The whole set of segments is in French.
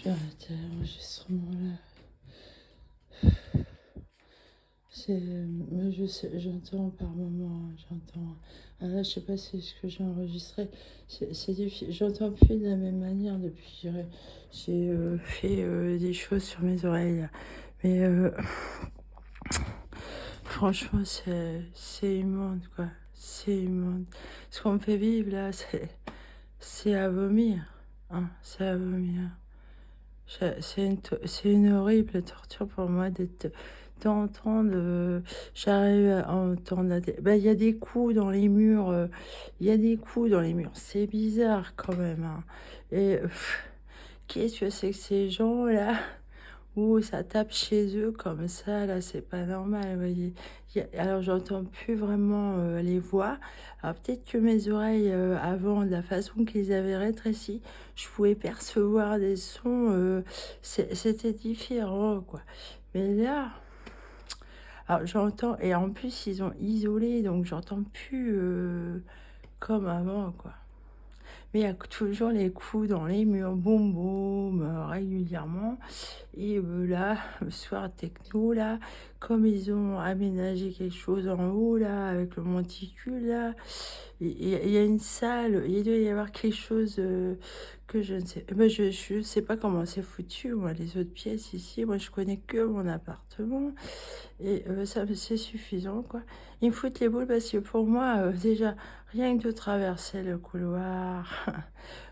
Je vais arrêter l'enregistrement là. Mais je sais, j'entends par moment, j'entends. Ah là, je sais pas si ce que j'ai enregistré, c'est difficile. J'entends plus de la même manière depuis que j'ai fait des choses sur mes oreilles. Mais franchement, c'est immonde, quoi. C'est immonde. Ce qu'on me fait vivre là, c'est à vomir. Hein, c'est à vomir. C'est une horrible torture pour moi d'entendre. J'arrive à entendre ben, il y a des coups dans les murs. Il y a des coups dans les murs. C'est bizarre quand même. Hein. Et qu'est-ce que c'est que ces gens-là où ça tape chez eux comme ça, là, c'est pas normal, vous voyez. Alors, j'entends plus vraiment les voix. Alors, peut-être que mes oreilles, avant, de la façon qu'ils avaient rétréci, je pouvais percevoir des sons, c'était différent, quoi. Mais là, alors j'entends, et en plus, ils ont isolé, donc j'entends plus comme avant, quoi. Mais il y a toujours les coups dans les murs, boum boum, régulièrement. Et là, le soir techno, là, comme ils ont aménagé quelque chose en haut, là, avec le monticule, là, il y a une salle, il doit y avoir quelque chose que je ne sais. Ben, je sais pas comment c'est foutu, moi, les autres pièces ici. Moi, je connais que mon appartement. Et ça, c'est suffisant, quoi. Ils me foutent les boules parce que pour moi, déjà, rien que de traverser le couloir,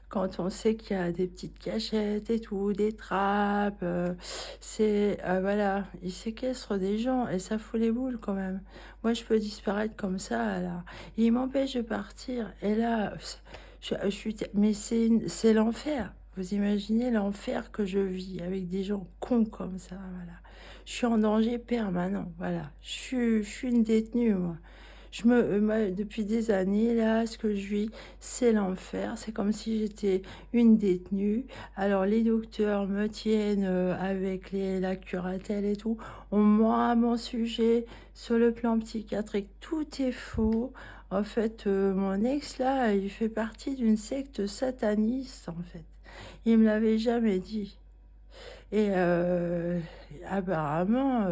quand on sait qu'il y a des petites cachettes et tout, des trappes, voilà, ils séquestrent des gens et ça fout les boules quand même. Moi, je peux disparaître comme ça, là. Ils m'empêchent de partir. Et là, mais c'est l'enfer. Vous imaginez l'enfer que je vis avec des gens cons comme ça, voilà. Je suis en danger permanent, voilà. Je suis une détenue, moi. Moi, depuis des années, là, ce que je vis, c'est l'enfer. C'est comme si j'étais une détenue. Alors, les docteurs me tiennent avec la curatelle et tout. On ment à mon sujet sur le plan psychiatrique. Tout est faux. En fait, mon ex, là, il fait partie d'une secte sataniste, en fait. Il me l'avait jamais dit. Et apparemment,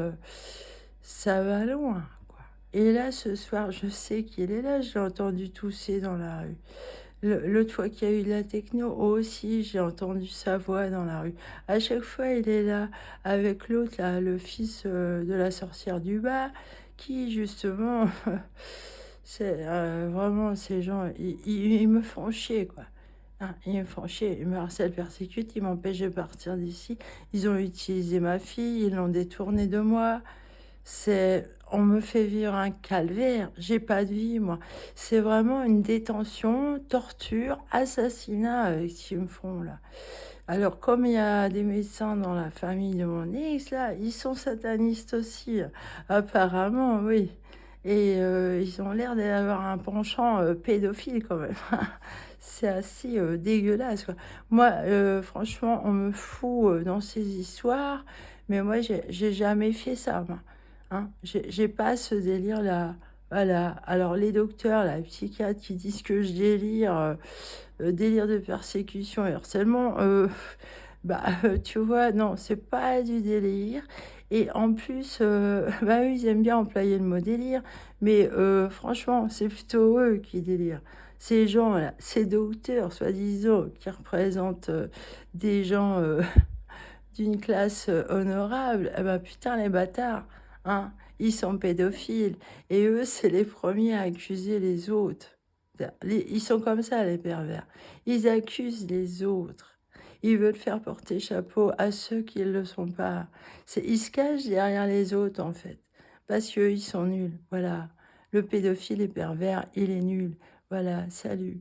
ça va loin, quoi. Et là, ce soir, je sais qu'il est là, j'ai entendu tousser dans la rue. L'autre fois qu'il y a eu de la techno, aussi, j'ai entendu sa voix dans la rue. À chaque fois, il est là avec l'autre, là, le fils de la sorcière du bas, qui, justement, c'est vraiment ces gens, ils me font chier, quoi. Ah, ils me font chier, ils me harcèlent, persécutent, ils m'empêchent de partir d'ici. Ils ont utilisé ma fille, ils l'ont détournée de moi. On me fait vivre un calvaire. J'ai pas de vie, moi. C'est vraiment une détention, torture, assassinat qu'ils me font là. Alors, comme il y a des médecins dans la famille de mon ex, là, ils sont satanistes aussi, apparemment, oui. Et ils ont l'air d'avoir un penchant pédophile quand même. C'est assez dégueulasse, quoi. Moi, franchement, on me fout dans ces histoires, mais moi, j'ai jamais fait ça, moi. Hein. J'ai pas ce délire-là. Voilà. Alors, les docteurs, la psychiatre qui disent que je délire, délire de persécution et harcèlement, bah, tu vois, non, c'est pas du délire. Et en plus, bah, eux, ils aiment bien employer le mot délire, mais franchement, c'est plutôt eux qui délirent. Ces gens-là, ces docteurs, soi-disant, qui représentent des gens d'une classe honorable, eh ben, putain, les bâtards, hein, ils sont pédophiles. Et eux, c'est les premiers à accuser les autres. Ils sont comme ça, les pervers. Ils accusent les autres. Ils veulent faire porter chapeau à ceux qui ne le sont pas. Ils se cachent derrière les autres, en fait. Parce qu'eux, ils sont nuls. Voilà. Le pédophile est pervers, il est nul. Voilà, salut.